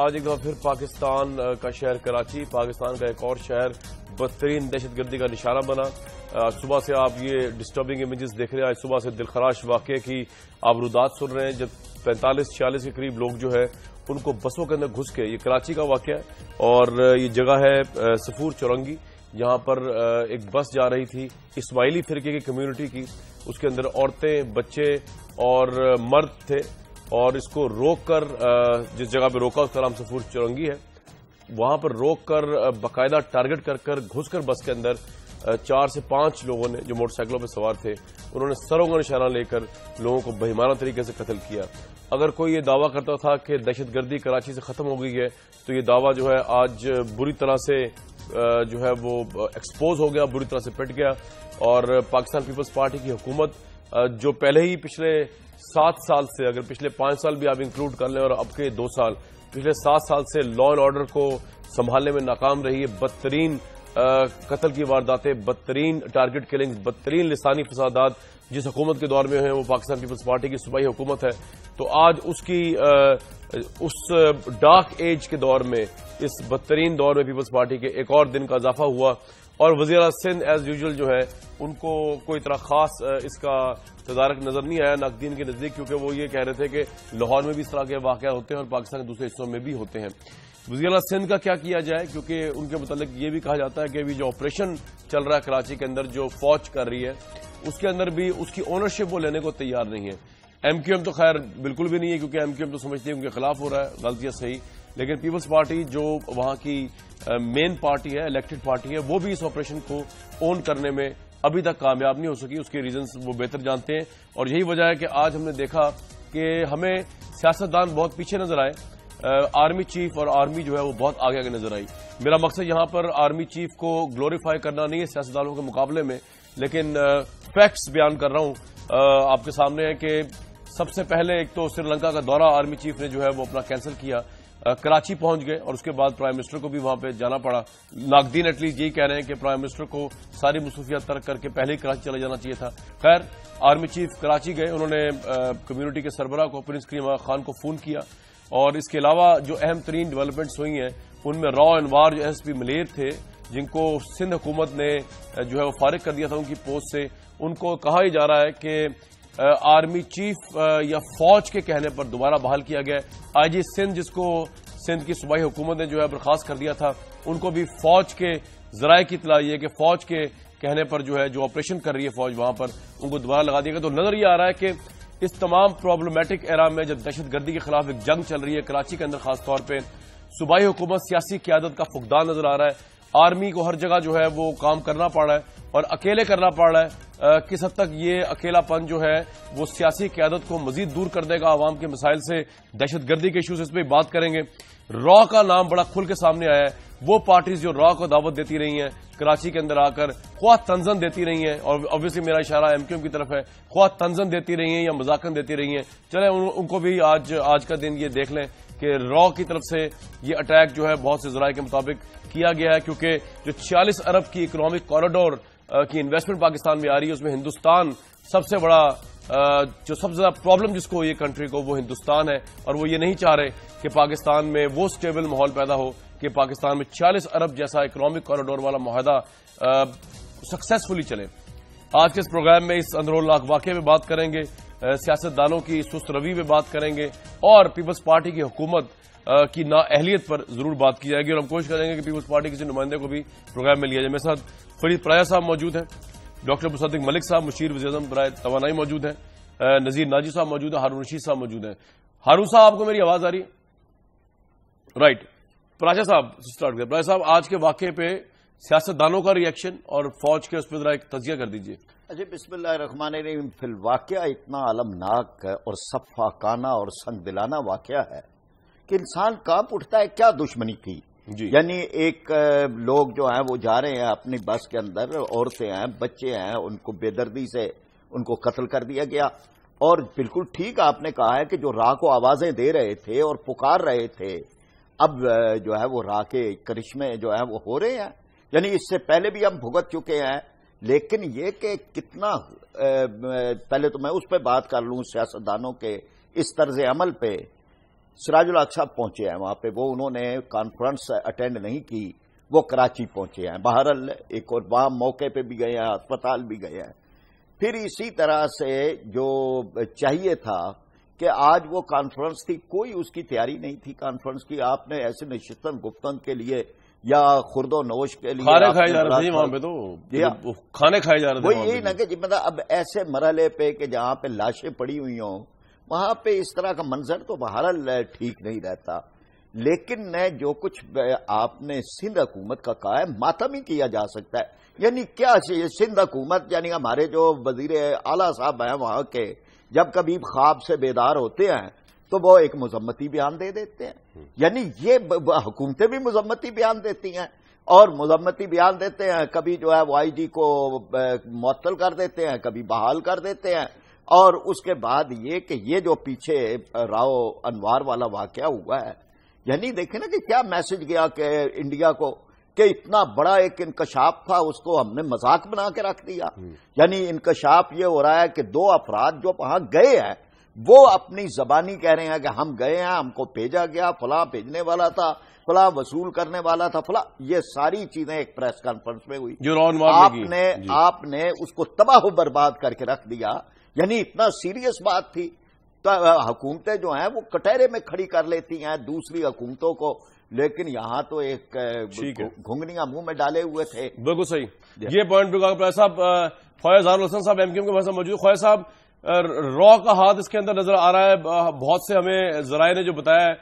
آج ایک دفعہ پھر پاکستان کا شہر کراچی پاکستان کا ایک اور شہر بدترین دہشت گردی کا نشانہ بنا. صبح سے آپ یہ ڈسٹربنگ امیجز دیکھ رہے ہیں. آج صبح سے دلخراش واقعے کی آپ رودات سن رہے ہیں جب 45-46 کے قریب لوگ جو ہے ان کو بسوں کے اندر گھس کے, یہ کراچی کا واقعہ ہے اور یہ جگہ ہے سفور چورنگی, جہاں پر ایک بس جا رہی تھی اسماعیلی فرقے کی کمیونٹی کی. اس کے اندر عورتیں, بچے اور مرد تھے اور اس کو روک کر, جس جگہ پہ روکا اس کا نام سفور چورنگی ہے, وہاں پر روک کر باقاعدہ ٹارگٹ کر کر گھس کر بس کے اندر 4 سے 5 لوگوں نے جو موٹر سائیکلوں پہ سوار تھے انہوں نے سروں کا نشانہ لے کر لوگوں کو بہیمانہ طریقے سے قتل کیا. اگر کوئی یہ دعویٰ کرتا تھا کہ دہشت گردی کراچی سے ختم ہو گئی ہے تو یہ دعویٰ جو ہے آج بری طرح سے جو ہے وہ ایکسپوز ہو گیا, بری طرح سے پٹ گیا. اور پاکستان پیپلز پارٹی کی حکومت جو پہلے ہی پچھلے 7 سال سے, اگر پچھلے 5 سال بھی آپ انکلوڈ کر لیں اور اب کے 2 سال, پچھلے 7 سال سے لا اینڈ آرڈر کو سنبھالنے میں ناکام رہی ہے. بدترین قتل کی وارداتیں, بدترین ٹارگٹ کلنگز, بدترین لسانی فسادات جس حکومت کے دور میں ہیں وہ پاکستان پیپلز پارٹی کی صوبائی حکومت ہے. تو آج اس ڈارک ایج کے دور میں, اس بدترین دور میں پیپلز پارٹی کے ایک اور دن کا اضافہ ہوا اور وزیر سندھ ایز یوزول جو ہے ان کو کوئی طرح خاص اس کا تدارک نظر نہیں آیا ناقدین کے نزدیک, کیونکہ وہ یہ کہہ رہے تھے کہ لاہور میں بھی اس طرح کے واقعات ہوتے ہیں اور پاکستان کے دوسرے حصوں میں بھی ہوتے ہیں. وزیر اعلیٰ سندھ کا کیا کیا جائے, کیونکہ ان کے متعلق یہ بھی کہا جاتا ہے کہ ابھی جو آپریشن چل رہا ہے کراچی کے اندر جو فوج کر رہی ہے اس کے اندر بھی اس کی اونرشپ وہ لینے کو تیار نہیں ہے. ایم کیو ایم تو خیر بالکل بھی نہیں ہے, کیونکہ ایم کیو ایم تو سمجھتے ہیں ان کے خلاف ہو رہا ہے, غلطیاں صحیح. لیکن پیپلز پارٹی جو وہاں کی مین پارٹی ہے, الیکٹڈ پارٹی ہے, وہ بھی اس آپریشن کو اون کرنے میں ابھی تک کامیاب نہیں ہو سکی. اس کے ریزنز وہ بہتر جانتے ہیں اور یہی وجہ ہے کہ آج ہم نے دیکھا کہ ہمیں سیاستدان بہت پیچھے نظر آئے, آرمی چیف اور آرمی جو ہے وہ بہت آگے آگے نظر آئی. میرا مقصد یہاں پر آرمی چیف کو گلوریفائی کرنا نہیں ہے سیاستدانوں کے مقابلے میں, لیکن فیکٹس بیان کر رہا ہوں آپ کے سامنے ہے کہ سب سے پہلے ایک تو سری لنکا کا دورہ آرمی چیف نے جو ہے وہ اپنا کینسل کیا, کراچی پہنچ گئے اور اس کے بعد پرائم منسٹر کو بھی وہاں پہ جانا پڑا. ناقدین ایٹ لیسٹ یہی کہہ رہے ہیں کہ پرائم منسٹر کو ساری مصروفیات ترک کر کے پہلے ہی کراچی چلے جانا چاہیے تھا. خیر, آرمی چیف کراچی گئے, انہوں نے کمیونٹی کے سربراہ کو پرنس کریم خان کو فون کیا اور اس کے علاوہ جو اہم ترین ڈیولپمنٹس ہوئی ہیں ان میں را اینڈ وار جو ایس پی ملیر تھے جن کو سندھ حکومت نے جو ہے وہ فارغ کر دیا تھا ان کی پوسٹ سے, ان کو کہا ہی جا رہا ہے کہ آرمی چیف یا فوج کے کہنے پر دوبارہ بحال کیا گیا. آئی جی سندھ جس کو سندھ کی صوبائی حکومت نے جو ہے برخاست کر دیا تھا, ان کو بھی فوج کے ذرائع کی اطلاع یہ کہ فوج کے کہنے پر جو ہے جو آپریشن کر رہی ہے فوج وہاں پر ان کو دوبارہ لگا دیا گیا. تو نظر یہ آ رہا ہے کہ اس تمام پرابلمیٹک ایرا میں جب دہشت گردی کے خلاف ایک جنگ چل رہی ہے کراچی کے اندر, خاص طور پہ صوبائی حکومت سیاسی قیادت کا فقدان نظر آ رہا ہے. آرمی کو ہر جگہ جو ہے وہ کام کرنا پڑ رہا ہے اور اکیلے کرنا پڑ رہا ہے. کس حد تک یہ اکیلا پن جو ہے وہ سیاسی قیادت کو مزید دور کر دے گا عوام کے مسائل سے, دہشت گردی کے ایشوز, اس پہ بات کریں گے. را کا نام بڑا کھل کے سامنے آیا ہے. وہ پارٹیز جو را کو دعوت دیتی رہی ہیں کراچی کے اندر آ کر, خواہ تنظن دیتی رہی ہیں, اور obviously میرا اشارہ ایم کیو ایم کی طرف ہے, خواہ تنظن دیتی رہی ہیں یا مذاکرہ دیتی رہی ہیں, چلیں ان کو بھی آج کا دن یہ دیکھ لیں کہ را کی طرف سے یہ اٹیک جو ہے بہت سے ذرائع کے مطابق کیا گیا ہے, کیونکہ جو 46 ارب کی اکنامک کوریڈور کی انویسٹمنٹ پاکستان میں آ رہی ہے اس میں ہندوستان سب سے بڑا, جو سب سے زیادہ پرابلم جس کو یہ کنٹری کو وہ ہندوستان ہے, اور وہ یہ نہیں چاہ رہے کہ پاکستان میں وہ سٹیبل ماحول پیدا ہو کہ پاکستان میں 40 ارب جیسا اکنامک کوریڈور والا معاہدہ سکسیسفلی چلے. آج کے اس پروگرام میں اس اندروناک واقعے میں بات کریں گے, سیاستدانوں کی سست روی پہ بات کریں گے اور پیپلز پارٹی کی حکومت کی نااہلیت پر ضرور بات کی جائے گی, اور ہم کوشش کریں گے کہ پیپلز پارٹی کسی نمائندے کو بھی پروگرام میں لیا جائے. میرے ساتھ فرید پرایا صاحب موجود ہیں, ڈاکٹر مصدق ملک صاحب مشیر وزیر اعظم برائے توانائی موجود ہیں, نذیر ناجی صاحب موجود ہیں, ہارون رشید صاحب موجود ہیں. ہارون صاحب آپ کو میری آواز آ رہی ہے؟ رائٹ. پرایا صاحب اسٹارٹ کریں. پرایا صاحب آج کے واقعے پہ سیاستدانوں کا ریئیکشن اور فوج کے اس پہ ذرا ایک تجزیہ کر دیجیے. اچھا, بسم اللہ الرحمن الرحیم. فی الواقعہ اتنا المناک اور صفاقانہ اور سنگ دلانہ واقعہ ہے کہ انسان کانپ اٹھتا ہے کیا دشمنی تھی. جی. یعنی ایک لوگ جو ہیں وہ جا رہے ہیں اپنی بس کے اندر, عورتیں ہیں, بچے ہیں, ان کو بے دردی سے ان کو قتل کر دیا گیا. اور بالکل ٹھیک آپ نے کہا ہے کہ جو راہ کو آوازیں دے رہے تھے اور پکار رہے تھے, اب جو ہے وہ راہ کے کرشمے جو ہے وہ ہو رہے ہیں. یعنی اس سے پہلے بھی ہم بھگت چکے ہیں, لیکن یہ کہ کتنا, پہلے تو میں اس پہ بات کر لوں سیاستدانوں کے اس طرز عمل پہ سراج الحق صاحب پہنچے ہیں وہاں پہ، وہ انہوں نے کانفرنس اٹینڈ نہیں کی، وہ کراچی پہنچے ہیں، بہرحال ایک اور وہاں موقع پہ بھی گئے ہیں، اسپتال بھی گئے ہیں۔ پھر اسی طرح سے جو چاہیے تھا کہ آج وہ کانفرنس تھی، کوئی اس کی تیاری نہیں تھی کانفرنس کی۔ آپ نے ایسے نشستن گفتن کے لیے یا خرد و نوش کے لیے کھانے کھائے جا رہے تھے وہاں پہ، تو کھانے کھائے جا رہے تھے، وہی یہی نا کہ مطلب اب ایسے مرحلے پہ کہ جہاں پہ لاشیں پڑی ہوئی ہوں وہاں پہ اس طرح کا منظر تو بہرحال ٹھیک نہیں رہتا۔ لیکن جو کچھ آپ نے سندھ حکومت کا کہا ہے، ماتم ہی کیا جا سکتا ہے۔ یعنی کیا سندھ حکومت، یعنی ہمارے جو وزیر اعلیٰ صاحب ہیں وہاں کے، جب کبھی خواب سے بیدار ہوتے ہیں تو وہ ایک مذمتی بیان دے دیتے ہیں۔ یعنی یہ حکومتیں بھی مذمتی بیان دیتی ہیں اور مذمتی بیان دیتے ہیں، کبھی جو ہے وہ آئی جی کو معطل کر دیتے ہیں، کبھی بحال کر دیتے ہیں، اور اس کے بعد یہ کہ یہ جو پیچھے راؤ انوار والا واقعہ ہوا ہے، یعنی دیکھیں نا کہ کیا میسج گیا کہ انڈیا کو، کہ اتنا بڑا ایک انکشاف تھا اس کو ہم نے مذاق بنا کے رکھ دیا۔ یعنی انکشاف یہ ہو رہا ہے کہ دو افراد جو وہاں گئے ہیں وہ اپنی زبانی کہہ رہے ہیں کہ ہم گئے ہیں، ہم کو بھیجا گیا، فلاں بھیجنے والا تھا، فلاں وصول کرنے والا تھا، فلاں، یہ ساری چیزیں ایک پریس کانفرنس میں ہوئی جو آپ نے اس کو تباہ و برباد کر کے رکھ دیا۔ یعنی اتنا سیریس بات تھی تو حکومتیں جو ہیں وہ کٹہرے میں کھڑی کر لیتی ہیں دوسری حکومتوں کو، لیکن یہاں تو ایک گھنگنیاں منہ میں ڈالے ہوئے تھے۔ بالکل صحیح، یہ پوائنٹ بھی صاحب فوائد حسن صاحب ایم کیو ایم کے پاس موجود۔ فوائد صاحب، را کا ہاتھ اس کے اندر نظر آ رہا ہے، بہت سے ہمیں ذرائع نے جو بتایا ہے،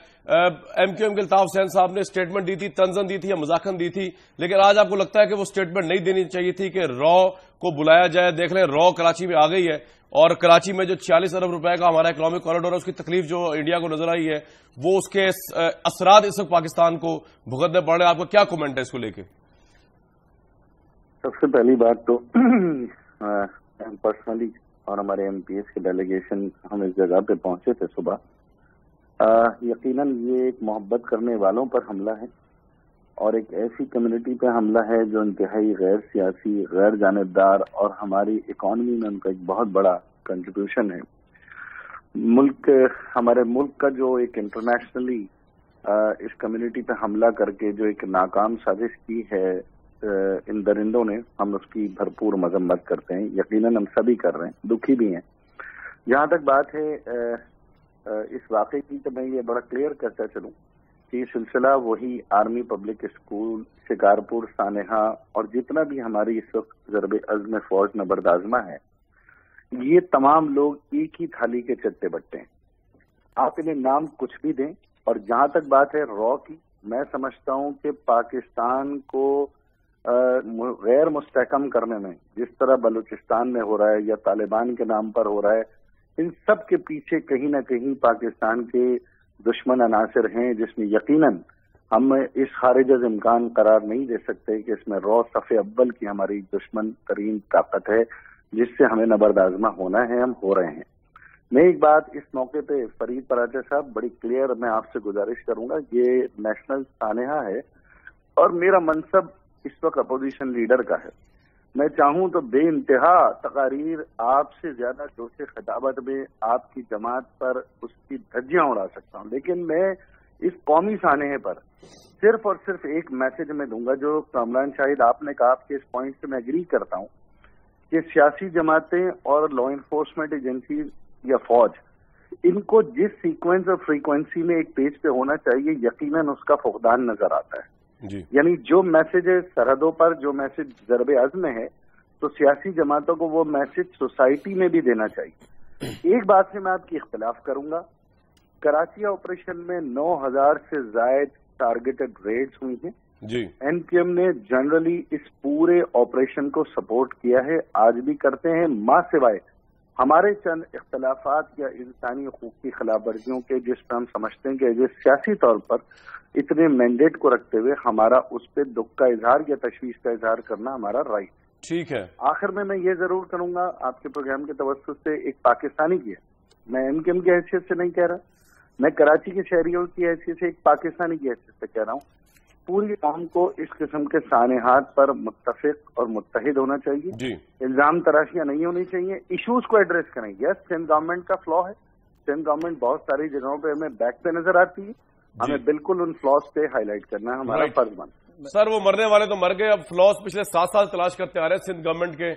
ایم کیو ایم کے الطاف حسین صاحب نے اسٹیٹمنٹ دی تھی، تنزن دی تھی یا مزاحن دی تھی، لیکن آج آپ کو لگتا ہے کہ وہ اسٹیٹمنٹ نہیں دینی چاہیے تھی کہ را کو بلایا جائے؟ دیکھ لیں را کراچی میں آ گئی ہے، اور کراچی میں جو 46 ارب روپے کا ہمارا اکنامک کوریڈور ہے، اس کی تکلیف جو انڈیا کو نظر آئی ہے، وہ اس کے اثرات اس وقت پاکستان کو بھگتنے پڑ رہے ہیں۔ آپ کا کیا کومنٹ ہے اس کو لے کے؟ سب سے پہلی بات تو پرسنلی اور ہمارے ایم پی ایس کے ڈیلیگیشن ہم اس جگہ پہ پہنچے تھے صبح، یقیناً یہ ایک محبت کرنے والوں پر حملہ ہے اور ایک ایسی کمیونٹی پہ حملہ ہے جو انتہائی غیر سیاسی، غیر جانبدار، اور ہماری اکانومی میں ان کا ایک بہت بڑا کنٹریبیوشن ہے۔ ہمارے ملک کا جو ایک انٹرنیشنلی اس کمیونٹی پہ حملہ کر کے جو ایک ناکام سازش کی ہے ان درندوں نے، ہم اس کی بھرپور مذمت کرتے ہیں، یقیناً ہم سبھی کر رہے ہیں، دکھی بھی ہیں۔ جہاں تک بات ہے اس واقعے کی، تو میں یہ بڑا کلیئر کرتا چلوں کہ یہ سلسلہ وہی آرمی پبلک اسکول، شکارپور، سانحہ اور جتنا بھی ہماری اس وقت ضرب عزم فوج نبردآزمہ ہے، یہ تمام لوگ ایک ہی تھالی کے چٹے بٹے ہیں۔ آپ انہیں نام کچھ بھی دیں، اور جہاں تک بات ہے را کی، میں سمجھتا ہوں کہ پاکستان کو غیر مستحکم کرنے میں، جس طرح بلوچستان میں ہو رہا ہے یا طالبان کے نام پر ہو رہا ہے، ان سب کے پیچھے کہیں نہ کہیں پاکستان کے دشمن عناصر ہیں، جس میں یقیناً ہم اس خارج از امکان قرار نہیں دے سکتے کہ اس میں را صف اول کی ہماری دشمن ترین طاقت ہے، جس سے ہمیں نبردآزمہ ہونا ہے، ہم ہو رہے ہیں۔ میں ایک بات اس موقع پہ فرید پراچا صاحب بڑی کلیئر میں آپ سے گزارش کروں گا، یہ نیشنل سانحہ ہے اور میرا منصب اس وقت اپوزیشن لیڈر کا ہے۔ میں چاہوں تو بے انتہا تقاریر آپ سے زیادہ جوش خطابت میں آپ کی جماعت پر اس کی دھجیاں اڑا سکتا ہوں، لیکن میں اس قومی سانحے پر صرف اور صرف ایک میسج میں دوں گا، جو کامران شاہد آپ نے کہا، آپ کے اس پوائنٹ سے میں ایگری کرتا ہوں کہ سیاسی جماعتیں اور لا انفورسمنٹ ایجنسیز یا فوج، ان کو جس سیکوینس اور فریکوینسی میں ایک پیج پہ ہونا چاہیے، یقیناً اس کا فقدان نظر آتا ہے۔ یعنی جو میسج سرحدوں پر، جو میسج ضرب عزم میں ہے، تو سیاسی جماعتوں کو وہ میسج سوسائٹی میں بھی دینا چاہیے۔ ایک بات سے میں آپ کی اختلاف کروں گا، کراچی آپریشن میں 9000 سے زائد ٹارگیٹڈ ریڈز ہوئی ہیں۔ این پی ایم نے جنرلی اس پورے آپریشن کو سپورٹ کیا ہے، آج بھی کرتے ہیں، ماں سوائے ہمارے چند اختلافات یا انسانی حقوق کی خلاف ورزیوں کے، جس پہ ہم سمجھتے ہیں کہ سیاسی طور پر اتنے مینڈیٹ کو رکھتے ہوئے ہمارا اس پہ دکھ کا اظہار یا تشویش کا اظہار کرنا ہمارا رائٹ۔ ٹھیک ہے، آخر میں یہ ضرور کروں گا آپ کے پروگرام کے توسط سے، ایک پاکستانی کی ہے، میں ایم کیو ایم کی حیثیت سے نہیں کہہ رہا، میں کراچی کے شہریوں کی حیثیت سے، ایک پاکستانی کی حیثیت سے کہہ رہا ہوں، پوری قوم کو اس قسم کے سانحات پر متفق اور متحد ہونا چاہیے۔ الزام تراشیاں نہیں ہونی چاہیے، ایشوز کو ایڈریس کریں۔ یس، سندھ گورنمنٹ کا فلا ہے، سندھ گورنمنٹ بہت ساری جگہوں پہ ہمیں بیک پہ نظر آتی ہے، ہمیں بالکل ان فلاس پہ ہائی لائٹ کرنا ہے، ہمارا فرض بنتا ہے۔ سر وہ مرنے والے تو مر گئے، اب فلاس پچھلے 7 سال تلاش کرتے آ رہے ہیں سندھ گورنمنٹ کے۔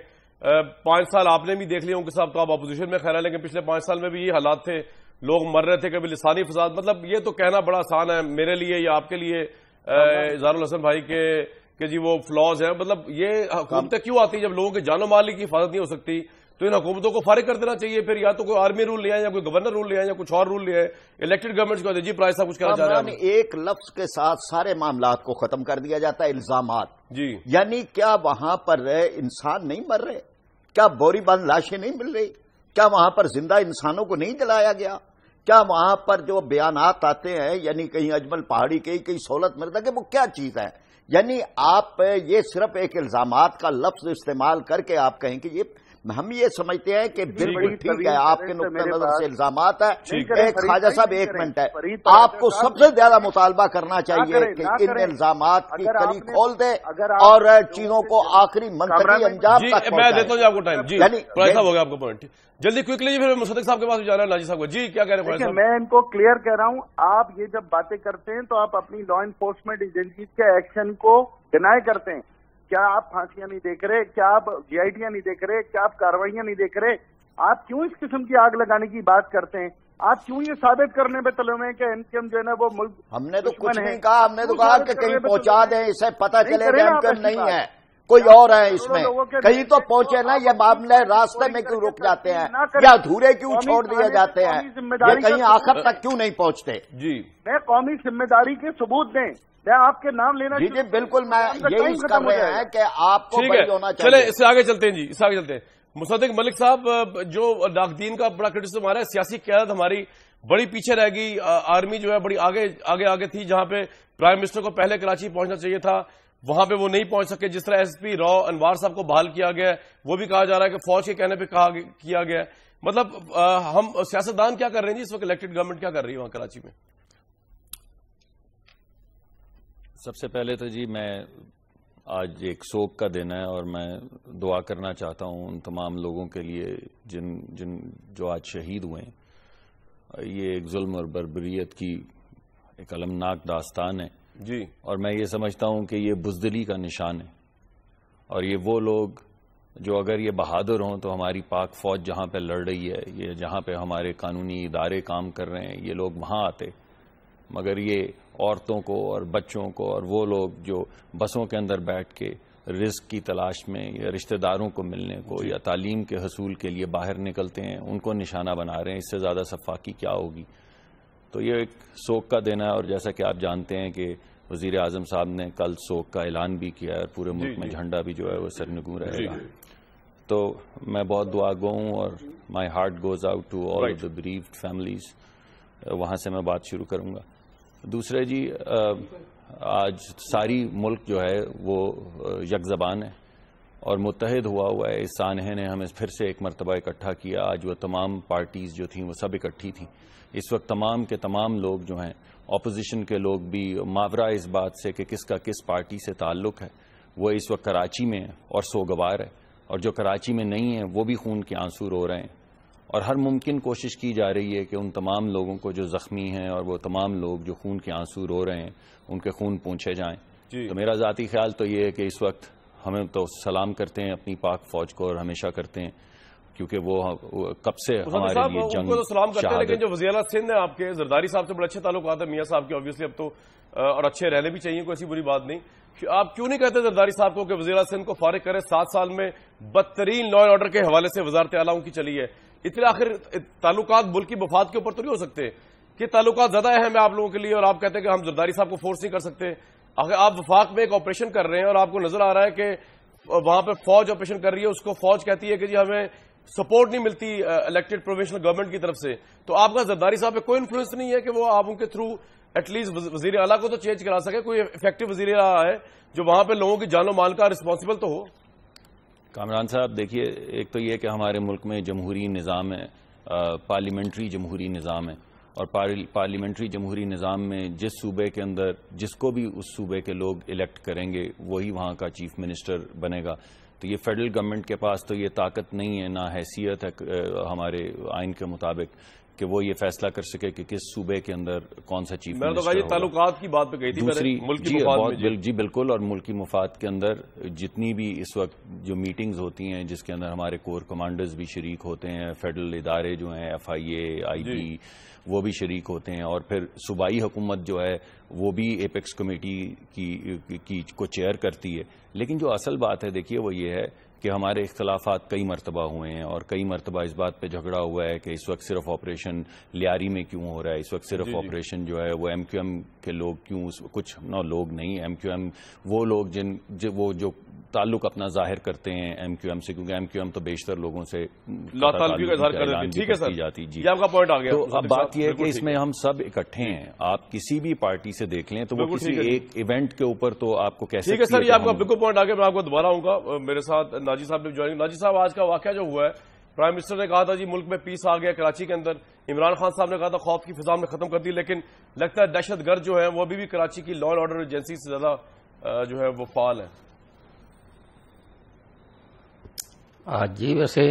5 سال آپ نے بھی دیکھ لیا ان کے ساتھ، تو آپ اپوزیشن میں خیر ہے، لیکن پچھلے 5 سال میں بھی یہ حالات تھے، لوگ مر رہے تھے، کبھی لسانی فساد۔ مطلب یہ تو کہنا بڑا آسان ہے میرے لیے یا آپ کے لیے اظہار الحسن بھائی کہ جی وہ فلاز ہیں۔ مطلب یہ حکومتیں کیوں آتی ہیں جب لوگوں کے جان و مال کی حفاظت نہیں ہو سکتی؟ تو ان حکومتوں کو فارغ کر دینا چاہیے پھر، یا تو کوئی آرمی رول لے آئے یا کوئی گورنر رول لے آئے یا کچھ اور رول لے آئے، الیکٹڈ گورنمنٹ کو۔ جی پرائز صاحب کچھ کہنا چاہ رہے ہیں؟ ایک لفظ کے ساتھ سارے معاملات کو ختم کر دیا جاتا ہے، الزامات۔ جی یعنی کیا وہاں پر انسان نہیں مر رہے؟ کیا بوری بند لاشیں نہیں مل رہی؟ کیا وہاں پر زندہ انسانوں کو نہیں جلایا گیا؟ کیا وہاں پر جو بیانات آتے ہیں، یعنی کہیں اجمل پہاڑی کے کہیں سہولت مرزا کے، وہ کیا چیز ہے؟ یعنی آپ یہ صرف ایک الزامات کا لفظ استعمال کر کے آپ کہیں کہ یہ، ہم یہ سمجھتے ہیں کہ بالکل ٹھیک ہے، آپ کے نقطہ نظر سے الزامات ہے۔ ایک خواجہ صاحب 1 منٹ ہے، آپ کو سب سے زیادہ مطالبہ کرنا چاہیے کہ ان الزامات کی کلی کھول دے اور چیزوں کو آخری منطقی انجام تک میں دیتا ہوں آپ کو ٹائم۔ جی پرائز صاحب ہو گیا آپ کا پوائنٹ، جلدی کوئکلی جی، پھر مصدق صاحب کے پاس بھی جانا ہے، ناجی صاحب کو۔ جی کیا کہہ رہے ہیں؟ میں ان کو کلیئر کہہ رہا ہوں، آپ یہ جب باتیں کرتے ہیں تو آپ اپنی لا انفورسمنٹ ایجنسیز کے ایکشن کو ڈینائی کرتے ہیں۔ کیا آپ پھانسیاں نہیں دیکھ رہے؟ کیا آپ جی آئی ٹیاں نہیں دیکھ رہے؟ کیا آپ کارروائیاں نہیں دیکھ رہے؟ آپ کیوں اس قسم کی آگ لگانے کی بات کرتے ہیں؟ آپ کیوں یہ ثابت کرنے پہ تلے ہوئے ہیں کہ ان کے جو ہے نا وہ ملک، ہم نے تو کچھ نہیں کہا، ہم نے تو کہا کہ کہیں پہنچا دیں، اسے پتہ چلے کہ ہم کم نہیں ہے، کوئی اور ہے اس میں، کہیں تو پہنچے نا۔ یہ معاملے راستے میں کیوں رک جاتے ہیں یا ادھورے کیوں چھوڑ دیے جاتے ہیں؟ یہ کہیں آخر تک کیوں نہیں پہنچتے؟ جی میں قومی ذمہ داری کے ثبوت دیں، میں آپ کے نام لینا۔ جی بالکل، میں یہی کر رہے ہیں کہ آپ کو بڑی ہونا چاہیے۔ چلے اس سے آگے چلتے ہیں جی، اس سے آگے چلتے ہیں۔ مصدق ملک صاحب، جو ناقدین کا بڑا کرٹیسزم آ رہا ہے، سیاسی قیادت ہماری بڑی پیچھے رہ گئی، آرمی جو ہے بڑی آگے تھی، جہاں پہ پرائم منسٹر کو پہلے کراچی پہنچنا چاہیے تھا وہاں پہ وہ نہیں پہنچ سکے۔ جس طرح ایس پی راؤ انوار صاحب کو بحال کیا گیا ہے، وہ بھی کہا جا رہا ہے کہ فوج کے کہنے پہ کیا گیا ہے۔ مطلب ہم سیاستدان کیا کر رہے ہیں جی اس وقت؟ الیکٹڈ گورنمنٹ کیا کر رہی ہے وہاں کراچی میں؟ سب سے پہلے تو جی میں آج ایک سوگ کا دن ہے اور میں دعا کرنا چاہتا ہوں ان تمام لوگوں کے لیے جو آج شہید ہوئے ہیں۔ یہ ایک ظلم اور بربریت کی ایک المناک داستان ہے جی، اور میں یہ سمجھتا ہوں کہ یہ بزدلی کا نشان ہے، اور یہ وہ لوگ جو اگر یہ بہادر ہوں تو ہماری پاک فوج جہاں پہ لڑ رہی ہے، یہ جہاں پہ ہمارے قانونی ادارے کام کر رہے ہیں، یہ لوگ وہاں آتے، مگر یہ عورتوں کو اور بچوں کو اور وہ لوگ جو بسوں کے اندر بیٹھ کے رزق کی تلاش میں یا رشتہ داروں کو ملنے کو یا تعلیم کے حصول کے لیے باہر نکلتے ہیں، ان کو نشانہ بنا رہے ہیں۔ اس سے زیادہ صفاقی کیا ہوگی؟ تو یہ ایک سوگ کا دن ہے، اور جیسا کہ آپ جانتے ہیں کہ وزیر اعظم صاحب نے کل سوگ کا اعلان بھی کیا ہے، اور پورے ملک میں جھنڈا بھی جو ہے وہ سرنگوں رہے گا۔ تو میں بہت دعا گو ہوں، اور my heart goes out to all of the bereaved families. وہاں سے میں بات شروع کروں گا۔ دوسرے جی، آج ساری ملک جو ہے وہ یک زبان ہے اور متحد ہوا ہے۔ اس سانحے نے ہمیں پھر سے ایک مرتبہ اکٹھا کیا۔ آج وہ تمام پارٹیز جو تھیں وہ سب اکٹھی تھیں۔ اس وقت تمام کے تمام لوگ جو ہیں، اپوزیشن کے لوگ بھی، ماورا اس بات سے کہ کس کا کس پارٹی سے تعلق ہے، وہ اس وقت کراچی میں ہے اور سوگوار ہے، اور جو کراچی میں نہیں ہیں وہ بھی خون کے آنسو رو رہے ہیں، اور ہر ممکن کوشش کی جا رہی ہے کہ ان تمام لوگوں کو جو زخمی ہیں اور وہ تمام لوگ جو خون کے آنسو رو رہے ہیں ان کے خون پونچھے جائیں۔ تو میرا ذاتی خیال تو یہ ہے کہ اس وقت ہمیں تو سلام کرتے ہیں اپنی پاک فوج کو، اور ہمیشہ کرتے ہیں، کیونکہ وہ کب سے ہمارے لیے جنگ تو سلام کرتے ہیں، لیکن جو وزیر اعلیٰ سندھ ہیں آپ کے، زرداری صاحب سے بڑے اچھے تعلقات ہیں، میاں صاحب کے آبویسلی اب تو، اور اچھے رہنے بھی چاہیے، کوئی ایسی بری بات نہیں۔ آپ کیوں نہیں کہتے زرداری صاحب کو کہ وزیر اعلیٰ سندھ کو فارغ کرے؟ 7 سال میں بدترین لا اینڈ آرڈر کے حوالے سے وزارت اعلیٰ ان کی چلی ہے۔ اتنے آخر تعلقات ملک کی مفاد کے اوپر تو نہیں ہو سکتے کہ تعلقات زیادہ اہم ہے آپ لوگوں کے لیے، اور آپ کہتے ہیں کہ ہم زرداری صاحب کو فورس نہیں کر سکتے؟ اگر آپ وفاق میں ایک آپریشن کر رہے ہیں اور آپ کو نظر آ رہا ہے کہ وہاں پہ فوج آپریشن کر رہی ہے، اس کو فوج کہتی ہے کہ جی ہمیں سپورٹ نہیں ملتی الیکٹڈ پروونشنل گورنمنٹ کی طرف سے، تو آپ کا زرداری صاحب پہ کوئی انفلوئنس نہیں ہے کہ وہ آپ ان کے تھرو ایٹ لیسٹ وزیر اعلیٰ کو تو چینج کرا سکے؟ کوئی افیکٹو وزیر اعلیٰ ہے جو وہاں پہ لوگوں کی جان و مال کا رسپانسبل تو ہو؟ کامران صاحب دیکھیے، ایک تو یہ کہ ہمارے ملک میں جمہوری نظام ہے، پارلیمنٹری جمہوری نظام ہے، اور پارلیمنٹری جمہوری نظام میں جس صوبے کے اندر جس کو بھی اس صوبے کے لوگ الیکٹ کریں گے وہی وہاں کا چیف منسٹر بنے گا۔ تو یہ فیڈرل گورنمنٹ کے پاس تو یہ طاقت نہیں ہے، نہ حیثیت ہے ہمارے آئین کے مطابق کہ وہ یہ فیصلہ کر سکے کہ کس صوبے کے اندر کون سا چیف میں نے تو کہا یہ تعلقات کی بات پہ کہی تھی دوسری ملکی مفاد میں جی بالکل، اور ملکی مفاد کے اندر جتنی بھی اس وقت جو میٹنگز ہوتی ہیں جس کے اندر ہمارے کور کمانڈرز بھی شریک ہوتے ہیں، فیڈرل ادارے جو ہیں FIA IB وہ بھی شریک ہوتے ہیں، اور پھر صوبائی حکومت جو ہے وہ بھی ایپیکس کمیٹی کی کو چیئر کرتی ہے. لیکن جو اصل بات ہے دیکھیے وہ یہ ہے کہ ہمارے اختلافات کئی مرتبہ ہوئے ہیں، اور کئی مرتبہ اس بات پہ جھگڑا ہوا ہے کہ اس وقت صرف آپریشن لیاری میں کیوں ہو رہا ہے، اس وقت صرف آپریشن جو ہے وہ MQM کے لوگ کیوں، کچھ نہ لوگ نہیں، MQM وہ لوگ وہ جو تعلق اپنا ظاہر کرتے ہیں MQM سے، کیونکہ MQM تو بیشتر لوگوں سے تعلق کا اظہار کر رہی ٹھیک ہے سر جاتی. جی یہ آپ کا پوائنٹ آ گیا. تو اب بات یہ ہے کہ اس میں ہم سب اکٹھے ہیں، آپ کسی بھی پارٹی سے دیکھ لیں تو وہ کسی ایک ایونٹ کے اوپر تو آپ کو کیسے. ٹھیک ہے سر، یہ آپ کا بالکل پوائنٹ آ گیا. میں آپ کو دوبارہ آؤں گا. میرے ساتھ ناجی صاحب نے جوائن. ناجی صاحب، آج کا واقعہ جو ہوا ہے، پرائم منسٹر نے کہا تھا جی ملک میں پیس آ گیا کراچی کے اندر، عمران خان صاحب نے کہا تھا خوف کی فضا میں ختم کر دی، لیکن لگتا ہے دہشت گرد جو ہیں وہ ابھی بھی کراچی کی لا اینڈ آرڈر ایجنسی سے زیادہ جو ہے وہ فعال ہیں. آج جی ویسے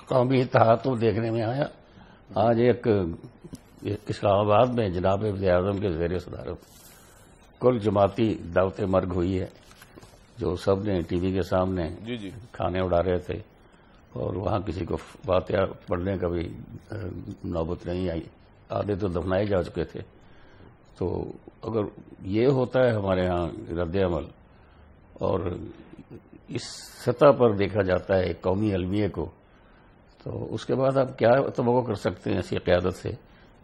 قومی اتحاد تو دیکھنے میں آیا. آج ایک اسلام آباد میں جناب وزیر اعظم کے زیر صدارت کل جماعتی دعوت مرگ ہوئی ہے، جو سب نے ٹی وی کے سامنے کھانے اڑا رہے تھے، اور وہاں کسی کو فاتحہ پڑھنے کا بھی نوبت نہیں آئی. آدھے تو دفنائے جا چکے تھے. تو اگر یہ ہوتا ہے ہمارے ہاں رد عمل، اور اس سطح پر دیکھا جاتا ہے قومی المیے کو، تو اس کے بعد آپ کیا توقع کر سکتے ہیں ایسی قیادت سے.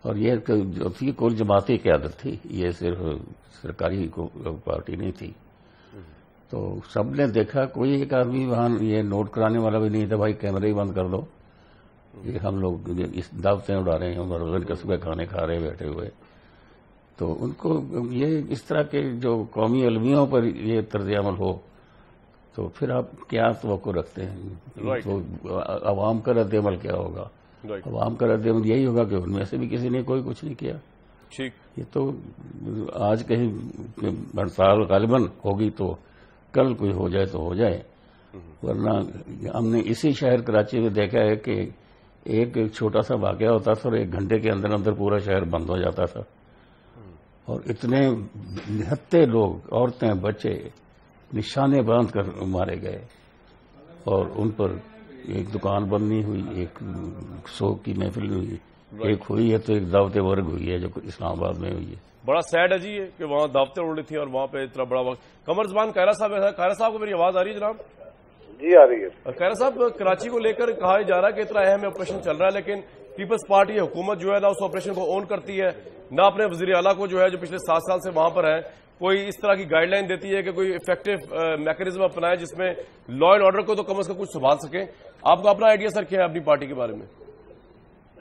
اور یہ جو تھی کل جماعتی قیادت تھی، یہ صرف سرکاری پارٹی نہیں تھی. تو سب نے دیکھا، کوئی ایک آدمی وہاں یہ نوٹ کرانے والا بھی نہیں تھا بھائی کیمرے ہی بند کر دو، یہ ہم لوگ اس دعوتیں اڑا رہے ہیں اور روزن کے صبح کھانے کھا رہے بیٹھے ہوئے. تو ان کو یہ اس طرح کے جو قومی المیوں پر یہ طرز عمل ہو تو پھر آپ کیا توقع رکھتے ہیں؟ تو عوام کا رد عمل کیا ہوگا؟ عوام کا رد عمل یہی ہوگا کہ ان میں سے بھی کسی نے کوئی کچھ نہیں کیا. یہ تو آج کہیں ہڑتال غالباً ہوگی تو کل کوئی ہو جائے تو ہو جائے، ورنہ ہم نے اسی شہر کراچی میں دیکھا ہے کہ ایک چھوٹا سا واقعہ ہوتا تھا اور 1 گھنٹے کے اندر اندر پورا شہر بند ہو جاتا تھا، اور اتنے نہتے لوگ، عورتیں، بچے نشانے باندھ کر مارے گئے، اور ان پر ایک دکان بند نہیں ہوئی، ایک سوگ کی محفل ہوئی، ایک ہوئی ہے تو ایک دعوت ورگ ہوئی ہے جو اسلام آباد میں ہوئی ہے. بڑا سیڈ ہے جی یہ کہ وہاں دعوتیں اڑ رہی تھیں اور وہاں پہ اتنا بڑا وقت. قمر زمان قائرہ صاحب کو میری آواز آ رہی ہے جناب؟ جی آ رہی ہے. قائرہ صاحب، کراچی کو لے کر کہا جا رہا ہے کہ اتنا اہم آپریشن چل رہا ہے، لیکن پیپلز پارٹی حکومت جو ہے نہ اس آپریشن کو اون کرتی ہے، نہ اپنے وزیر اعلیٰ کو جو ہے جو پچھلے 7 سال سے وہاں پر ہے کوئی اس طرح کی گائیڈ لائن دیتی ہے کہ کوئی افیکٹو میکینزم اپنائے جس میں لا اینڈ آرڈر کو تو کم از کم کچھ سنبھال سکیں. آپ کا اپنا آئیڈیا سر کیا ہے اپنی پارٹی کے بارے میں؟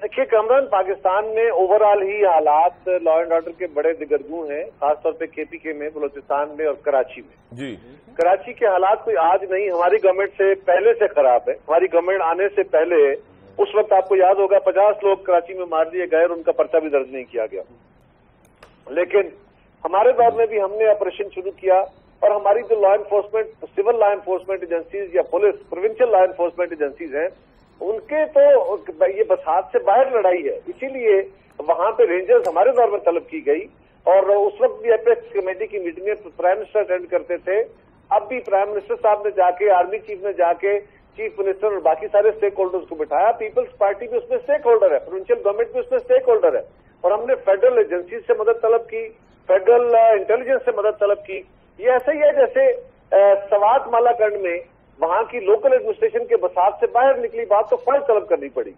دیکھیے کامران، پاکستان میں اوور آل ہی حالات لا اینڈ آرڈر کے بڑے دگرگوں ہیں، خاص طور پہ KPK میں، بلوچستان میں اور کراچی میں. جی کراچی کے حالات کوئی آج نہیں، ہماری گورنمنٹ سے پہلے سے خراب ہے. ہماری گورنمنٹ آنے سے پہلے اس وقت آپ کو یاد ہوگا 50 لوگ کراچی میں مار دیے گئے اور ان کا پرچہ بھی درج نہیں کیا گیا. لیکن ہمارے دور میں بھی ہم نے آپریشن شروع کیا، اور ہماری جو law enforcement, civil law enforcement agencies یا police, provincial law enforcement agencies ہیں، ان کے تو یہ بساط سے باہر لڑائی ہے. اسی لیے وہاں پہ رینجرز ہمارے دور میں طلب کی گئی، اور اس وقت بھی ایپیکس کمیٹی کی میٹنگیں پرائم منسٹر اٹینڈ کرتے تھے. اب بھی پرائم منسٹر صاحب نے جا کے، آرمی چیف نے جا کے چیف منسٹر اور باقی سارے اسٹیک ہولڈرز کو بٹھایا. پیپلز پارٹی بھی اس میں اسٹیک ہولڈر ہے، پروونشل گورنمنٹ بھی اس میں اسٹیک ہولڈر ہے، اور ہم نے فیڈرل ایجنسیز سے مدد طلب کی، فیڈرل انٹیلیجنس سے مدد طلب کی. یہ ایسا ہی ہے جیسے سوات مالا کنڈ میں وہاں کی لوکل ایڈمنسٹریشن کے بساط سے باہر نکلی بات تو فوج طلب کرنی پڑی.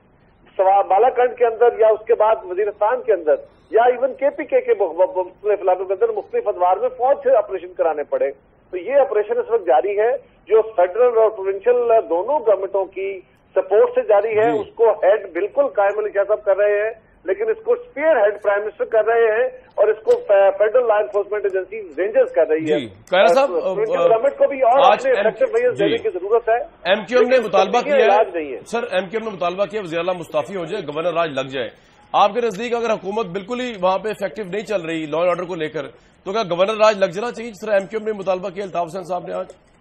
بالا کنڈ کے اندر یا اس کے بعد وزیرستان کے اندر یا ایون KPK کے مختلف علاقوں کے اندر مختلف ادوار میں فوج سے آپریشن کرانے پڑے. تو یہ آپریشن اس وقت جاری ہے جو فیڈرل اور پروونشل دونوں گورنمنٹوں کی سپورٹ سے جاری ہے. اس کو ہیڈ بالکل قائم علی شاہ صاحب کر رہے ہیں، لیکن اس کو اسپیئر ہیڈ پرائم منسٹر کر رہے ہیں، اور اس کو federal law enforcement agency rangers کر رہی ہے. گورنمنٹ کو بھی اور افیکٹو میئرز دینے کی ضرورت ہے. MQM نے مطالبہ کیا ہے سر، MQM نے مطالبہ کیا وزیر اعلیٰ مستعفی ہو جائے، گورنر راج لگ جائے. آپ کے نزدیک اگر حکومت بالکل ہی وہاں پہ افیکٹو نہیں چل رہی لا اینڈ آرڈر کو لے کر، تو کیا گورنر راج لگ جانا چاہیے جس طرح MQM نے مطالبہ کیا الطاف حسین صاحب نے آج؟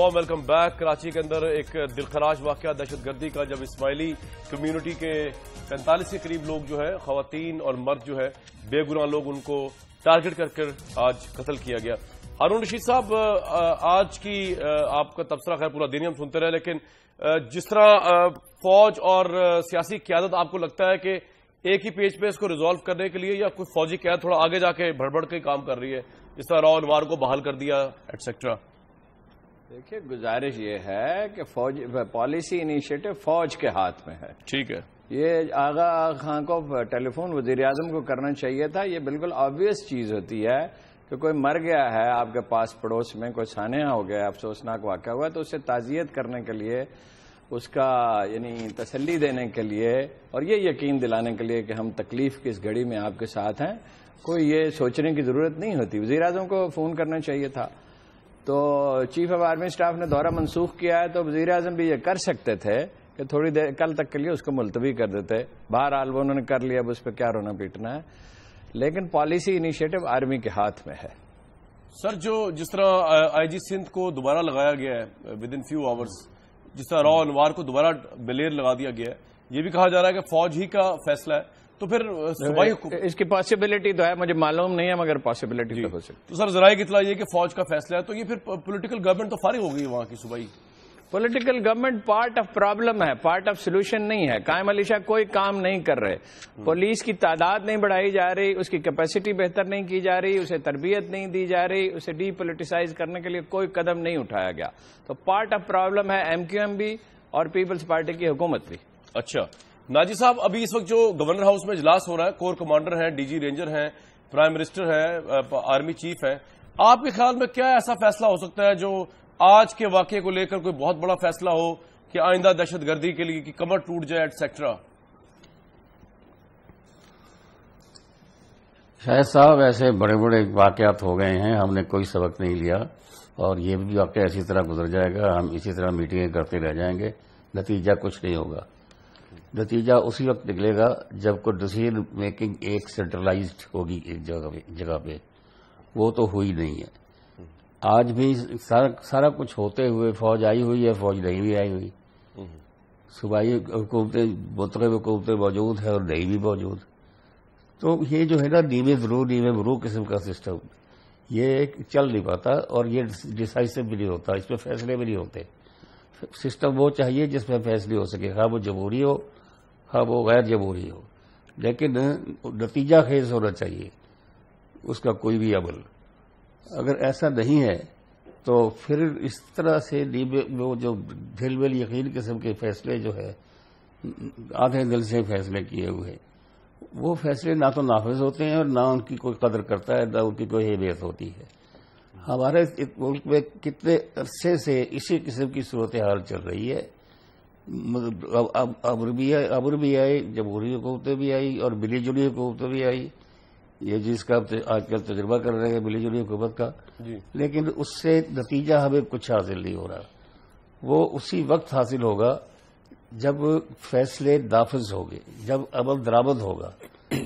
Warm welcome back. کراچی کے اندر ایک دلخراش واقعہ دہشت گردی کا، جب اسماعیلی کمیونٹی کے 45 کے قریب لوگ جو ہے، خواتین اور مرد جو ہے، بے گناہ لوگ، ان کو ٹارگٹ کر آج قتل کیا گیا. ہارون رشید صاحب، آج کی آپ کا تبصرہ خیر پورا دن ہم سنتے رہے، لیکن جس طرح فوج اور سیاسی قیادت آپ کو لگتا ہے کہ ایک ہی پیج پہ اس کو ریزالو کرنے کے لیے، یا کوئی فوجی قیادت تھوڑا آگے جا کے بڑھ کے کام کر رہی ہے، جس طرح را انوار کو بحال کر دیا ایٹسیٹرا؟ دیکھیے، گزارش یہ ہے کہ پالیسی انیشیٹو فوج کے ہاتھ میں ہے. ٹھیک ہے، یہ آغا خان کو ٹیلی فون وزیر اعظم کو کرنا چاہیے تھا. یہ بالکل آبویس چیز ہوتی ہے کہ کوئی مر گیا ہے آپ کے پاس پڑوس میں، کوئی سانحہ ہو گیا، افسوسناک واقعہ ہوا، تو اسے تعزیت کرنے کے لیے، اس کا یعنی تسلی دینے کے لیے اور یہ یقین دلانے کے لیے کہ ہم تکلیف کی اس گھڑی میں آپ کے ساتھ ہیں، کوئی یہ سوچنے کی ضرورت نہیں ہوتی. وزیر اعظم کو فون کرنا چاہیے تھا. تو چیف آف آرمی اسٹاف نے دورہ منسوخ کیا ہے، تو وزیر اعظم بھی یہ کر سکتے تھے کہ تھوڑی دیر کل تک کے لیے اس کو ملتوی کر دیتے. بہرحال وہ انہوں نے کر لیا، اب اس پہ کیا رونا پیٹنا ہے. لیکن پالیسی انیشیٹو آرمی کے ہاتھ میں ہے. سر، جس طرح آئی جی سندھ کو دوبارہ لگایا گیا ہے ود ان فیو آورس، جس طرح را انوار کو دوبارا بلیر لگا دیا گیا ہے، یہ بھی کہا جا رہا ہے کہ فوج ہی کا فیصلہ ہے، تو پھر صوبائی اس کی پاسبلٹی تو ہے، مجھے معلوم نہیں ہے، مگر پاسبلٹی تو ہو سکتی. تو سر، ذرائع کی اطلاع یہ کہ فوج کا فیصلہ ہے، تو یہ پھر پولیٹیکل گورنمنٹ تو فارغ ہو گئی وہاں کی صوبائی. Political government part of problem ہے، پارٹ آف سولوشن نہیں ہے. قائم علی شاہ کوئی کام نہیں کر رہے. پولیس کی تعداد نہیں بڑھائی جا رہی، اس کی کیپیسٹی بہتر نہیں کی جا رہی، اسے تربیت نہیں دی جا رہی، اسے ڈی پولیٹیسائز کرنے کے لیے کوئی قدم نہیں اٹھایا گیا. تو پارٹ آف پرابلم ہے ایم کیو ایم بھی اور پیپلز پارٹی کی حکومت بھی. اچھا ناجی صاحب، ابھی اس وقت جو گورنر ہاؤس میں اجلاس ہو رہا ہے، کور کمانڈر ہیں، ڈی جی رینجر ہیں، پرائم منسٹر ہے، آرمی چیف ہے، آپ کے خیال میں کیا ایسا فیصلہ ہو سکتا ہے جو آج کے واقعے کو لے کر کوئی بہت بڑا فیصلہ ہو کہ آئندہ دہشت گردی کے لیے کمر ٹوٹ جائے ایٹسیٹرا؟ شاید صاحب، ایسے بڑے بڑے واقعات ہو گئے ہیں، ہم نے کوئی سبق نہیں لیا، اور یہ بھی واقعہ اسی طرح گزر جائے گا. ہم اسی طرح میٹنگیں کرتے رہ جائیں گے، نتیجہ کچھ نہیں ہوگا. نتیجہ اسی وقت نکلے گا جب کوئی ڈیسیژن میکنگ ایک سینٹرلائزڈ ہوگی ایک جگہ پہ. وہ تو ہوئی نہیں ہے. آج بھی سارا کچھ ہوتے ہوئے فوج آئی ہوئی ہے، فوج نہیں بھی آئی ہوئی. صوبائی حکومتیں، متحد حکومتیں موجود ہیں اور نہیں بھی موجود. تو یہ جو ہے نا نیمے برو قسم کا سسٹم، یہ چل نہیں پاتا، اور یہ ڈیسائسو بھی نہیں ہوتا، اس پہ فیصلے بھی نہیں ہوتے. سسٹم وہ چاہیے جس میں فیصلے ہو سکے، خواہ وہ جمہوری ہو خواہ وہ غیر جمہوری ہو، لیکن نتیجہ خیز ہونا چاہیے اس کا کوئی بھی عمل. اگر ایسا نہیں ہے تو پھر اس طرح سے وہ جو دل بل یقین قسم کے فیصلے جو ہے، آدھے دل سے فیصلے کیے ہوئے، وہ فیصلے نہ تو نافذ ہوتے ہیں اور نہ ان کی کوئی قدر کرتا ہے، نہ ان کی کوئی اہمیت ہوتی ہے. ہمارے ملک میں کتنے عرصے سے اسی قسم کی صورتحال چل رہی ہے. امر بھی آئی، جمہوری حکومتیں بھی آئی اور ملی جلی حکومتیں بھی آئی، یہ جس کا آج کل تجربہ کر رہے ہیں ملی جلی حکومت کا. لیکن اس سے نتیجہ ہمیں کچھ حاصل نہیں ہو رہا. وہ اسی وقت حاصل ہوگا جب فیصلے نافذ ہوں گے، جب عمل درآمد ہوگا،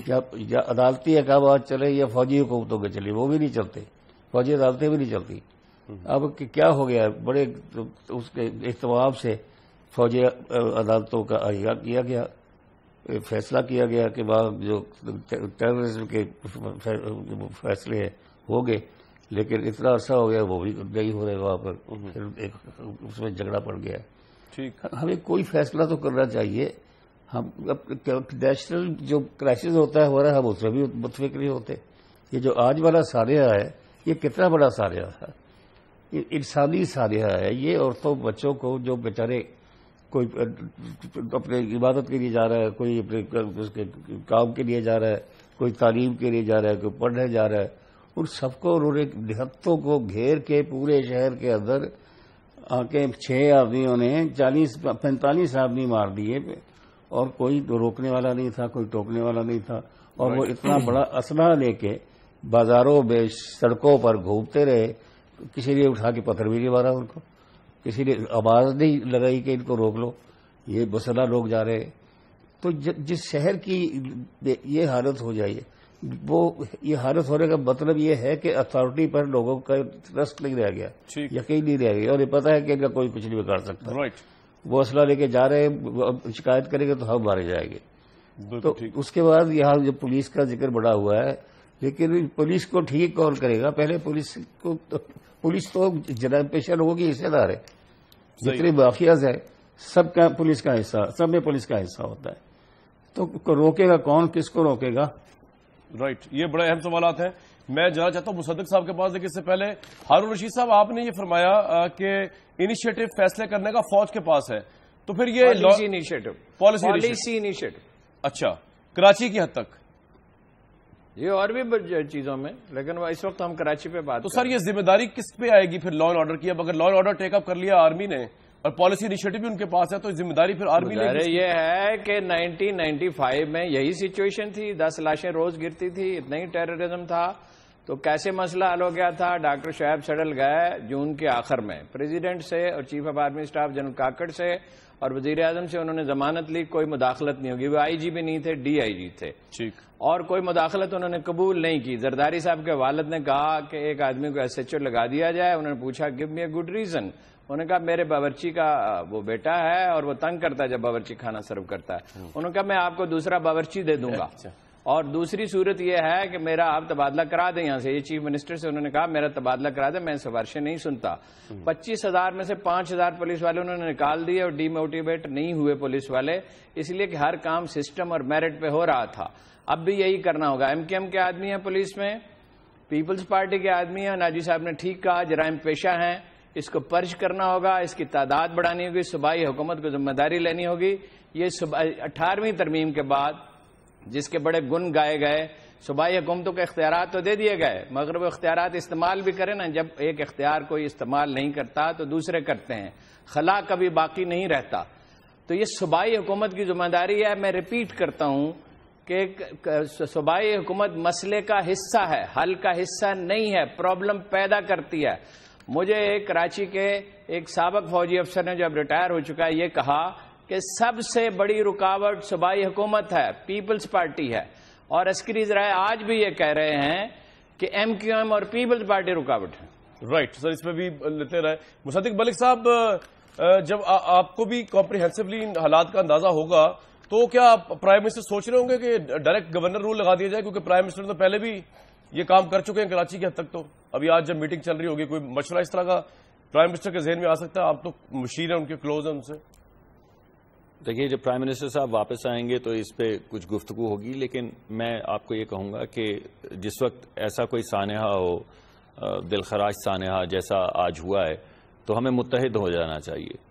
یا عدالتی احکامات چلے یا فوجی حکومتوں کے چلے. وہ بھی نہیں چلتے، فوجی عدالتیں بھی نہیں چلتی. اب کیا ہو گیا، بڑے اس کے اہتمام سے فوجی عدالتوں کا احیا کیا گیا، فیصلہ کیا گیا کہ جو ٹیررزم کے فیصلے ہو گئے، لیکن اتنا عرصہ ہو گیا وہ بھی نہیں ہو رہے وہاں پر. پھر اس میں جھگڑا پڑ گیا. ٹھیک، ہمیں کوئی فیصلہ تو کرنا چاہیے. ہم نیشنل جو کرائسس ہوتا ہے ہمارا، ہم اس میں بھی متفق نہیں ہوتے. یہ جو آج والا سانحہ ہے، یہ کتنا بڑا سانحہ ہے، یہ انسانی سانحہ ہے. یہ عورتوں بچوں کو جو بیچارے کوئی اپنے عبادت کے لیے جا رہا ہے، کوئی اپنے کام کے لیے جا رہا ہے، کوئی تعلیم کے لیے جا رہا ہے، کوئی پڑھنے جا رہا ہے، ان سب کو انہوں نے نہتوں کو گھیر کے پورے شہر کے اندر آ کے 6 آدمیوں نے 45 آدمی مار دیے، اور کوئی روکنے والا نہیں تھا، کوئی ٹوکنے والا نہیں تھا. اور وہ اتنا بڑا اسلحہ لے کے بازاروں میں سڑکوں پر گھومتے رہے. کسی نے اٹھا کے پتھر بھی نہیں مارا ان کو، کسی نے آواز نہیں لگائی کہ ان کو روک لو، یہ مسلح لوگ جا رہے ہیں. تو جس شہر کی یہ حالت ہو جائے، وہ یہ حالت ہونے کا مطلب یہ ہے کہ اتھارٹی پر لوگوں کا ٹرسٹ نہیں رہ گیا, یقین نہیں رہ گیا, اور یہ پتا ہے کہ ان کا کوئی کچھ نہیں بگاڑ سکتا. وہ اسلحہ لے کے جا رہے ہیں, شکایت کریں گے تو ہم مارے جائیں گے. تو اس کے بعد یہاں جو پولیس کا ذکر بڑا ہوا ہے, لیکن پولیس کو ٹھیک کون کرے گا؟ پہلے پولیس تو جرائم پیشہ لوگوں کی حصے دار ہے. جتنے واقعات ہیں سب کا پولیس کا حصہ, سب میں پولیس کا حصہ ہوتا ہے. تو روکے گا کون, کس کو روکے گا؟ رائٹ, یہ بڑے اہم سوالات ہیں. میں جانا چاہتا ہوں مصدق صاحب کے پاس, لیکن اس سے پہلے ہارون رشید صاحب, آپ نے یہ فرمایا کہ انیشیٹو فیصلے کرنے کا فوج کے پاس ہے, تو پھر یہ پالیسی انیشیٹو. اچھا, کراچی کی حد تک یہ اور بھی چیزوں میں, لیکن اس وقت ہم کراچی پہ بات. تو سر یہ ذمہ داری کس پہ آئے گی پھر لا اینڈ آرڈر کی؟ اب اگر لا اینڈ آرڈر ٹیک اپ کر لیا آرمی نے اور پالیسی انیشیٹو بھی ان کے پاس ہے, تو ذمہ داری پھر آرمی نے. یہ ہے کہ 1995 میں یہی سچویشن تھی, 10 لاشیں روز گرتی تھی, اتنا ہی ٹیررزم تھا. تو کیسے مسئلہ حل ہو گیا تھا؟ ڈاکٹر شعیب سڈل گئے جون کے آخر میں پریزیڈنٹ سے اور chief of army staff general Kakar سے اور وزیر اعظم سے, انہوں نے ضمانت لی کوئی مداخلت نہیں ہوگی. وہ آئی جی بھی نہیں تھے, ڈی آئی جی تھے, اور کوئی مداخلت انہوں نے قبول نہیں کی. زرداری صاحب کے والد نے کہا کہ ایک آدمی کو ایس ایچ او لگا دیا جائے. انہوں نے پوچھا give me a good reason. انہوں نے کہا میرے باورچی کا وہ بیٹا ہے اور وہ تنگ کرتا ہے جب باورچی کھانا سرو کرتا ہے. انہوں نے کہا میں آپ کو دوسرا باورچی دے دوں گا, اور دوسری صورت یہ ہے کہ میرا آپ تبادلہ کرا دیں یہاں سے. یہ چیف منسٹر سے انہوں نے کہا میرا تبادلہ کرا دیں, میں سفارشیں نہیں سنتا. 25,000 میں سے 5,000 پولیس والے انہوں نے نکال دیے, اور ڈی موٹیویٹ نہیں ہوئے پولیس والے, اس لیے کہ ہر کام سسٹم اور میرٹ پہ ہو رہا تھا. اب بھی یہی کرنا ہوگا. ایم کیو ایم کے آدمی ہیں پولیس میں, پیپلز پارٹی کے آدمی ہیں. ناجی صاحب نے ٹھیک کہا, جرائم پیشہ ہیں, اس کو پرچ کرنا ہوگا, اس کی تعداد بڑھانی ہوگی, صوبائی حکومت کو ذمہ داری لینی ہوگی. یہ 18ویں ترمیم کے بعد جس کے بڑے گن گائے گئے, صوبائی حکومتوں کے اختیارات تو دے دیے گئے, مگر وہ اختیارات استعمال بھی کریں نا. جب ایک اختیار کوئی استعمال نہیں کرتا تو دوسرے کرتے ہیں, خلا کبھی باقی نہیں رہتا. تو یہ صوبائی حکومت کی ذمہ داری ہے. میں ریپیٹ کرتا ہوں کہ صوبائی حکومت مسئلے کا حصہ ہے, حل کا حصہ نہیں ہے, پرابلم پیدا کرتی ہے. مجھے کراچی کے ایک سابق فوجی افسر نے جب ریٹائر ہو چکا ہے یہ کہا کہ سب سے بڑی رکاوٹ صوبائی حکومت ہے, پیپلز پارٹی ہے. اور عسکری ذرائع آج بھی یہ کہہ رہے ہیں کہ ایم کیو ایم اور پیپلز پارٹی رکاوٹ ہے. رائٹ سر, اس پہ بھی لیتے رہے. مصدق ملک صاحب, جب آپ کو بھی کمپریہنسولی ان حالات کا اندازہ ہوگا تو کیا پرائم منسٹر سوچ رہے ہوں گے کہ ڈائریکٹ گورنر رول لگا دیا جائے؟ کیونکہ پرائم منسٹر تو پہلے بھی یہ کام کر چکے ہیں کراچی کی حد تک. تو ابھی آج جب میٹنگ چل رہی ہوگی, کوئی مشورہ اس طرح کا پرائم منسٹر کے ذہن میں آ سکتا ہے؟ آپ تو مشیر ہیں, ان کے کلوز ہیں ان سے. دیکھیے, جب پرائم منسٹر صاحب واپس آئیں گے تو اس پہ کچھ گفتگو ہوگی, لیکن میں آپ کو یہ کہوں گا کہ جس وقت ایسا کوئی سانحہ ہو, دلخراش سانحہ جیسا آج ہوا ہے, تو ہمیں متحد ہو جانا چاہیے.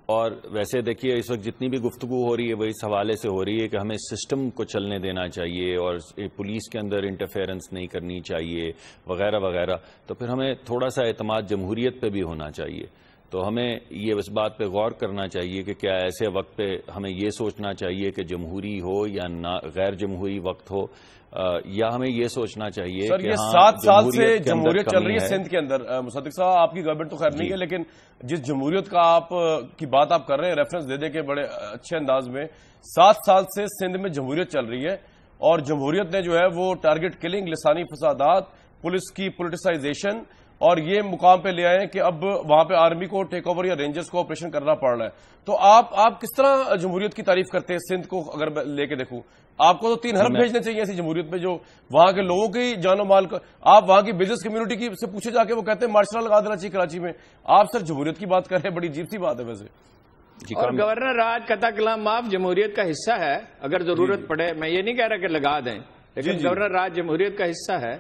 اور ویسے دیکھیے اس وقت جتنی بھی گفتگو ہو رہی ہے وہ اس حوالے سے ہو رہی ہے کہ ہمیں سسٹم کو چلنے دینا چاہیے اور پولیس کے اندر انٹرفیئرنس نہیں کرنی چاہیے وغیرہ وغیرہ. تو پھر ہمیں تھوڑا سا اعتماد جمہوریت پہ بھی ہونا چاہیے. تو ہمیں یہ اس بات پہ غور کرنا چاہیے کہ کیا ایسے وقت پہ ہمیں یہ سوچنا چاہیے کہ جمہوری ہو یا غیر جمہوری وقت ہو, یا ہمیں یہ سوچنا چاہیے سر یہ 7 سال سے جمہوریت چل رہی ہے سندھ کے اندر. مصدق صاحب, آپ کی گورنمنٹ تو خیر نہیں ہے, لیکن جس جمہوریت کا آپ کی بات آپ کر رہے ہیں, ریفرنس دے دے کے بڑے اچھے انداز میں, 7 سال سے سندھ میں جمہوریت چل رہی ہے, اور جمہوریت نے جو ہے وہ ٹارگٹ کلنگ, لسانی فسادات, پولیس کی پولیٹیسائزیشن, اور یہ مقام پہ لے آئے کہ اب وہاں پہ آرمی کو ٹیک اوور یا رینجرز کو آپریشن کرنا پڑ رہا ہے. تو آپ کس طرح جمہوریت کی تعریف کرتے ہیں سندھ کو؟ اگر میں لے کے دیکھوں, آپ کو تو 3 حرف بھیجنے چاہیے ایسی جمہوریت میں جو وہاں کے لوگوں کی جان و مال کا, آپ وہاں کی بزنس کمیونٹی کی سے پوچھے جا کے وہ کہتے ہیں مارشل لگا دینا چاہیے کراچی میں. آپ سر جمہوریت کی بات کر رہے ہیں, بڑی عجیب سی بات ہے ویسے. اور گورنر راج قطع کلام معاف جمہوریت کا حصہ ہے, اگر ضرورت پڑے. میں یہ نہیں کہہ رہا کہ لگا دیں, لیکن گورنر راج جمہوریت کا حصہ ہے.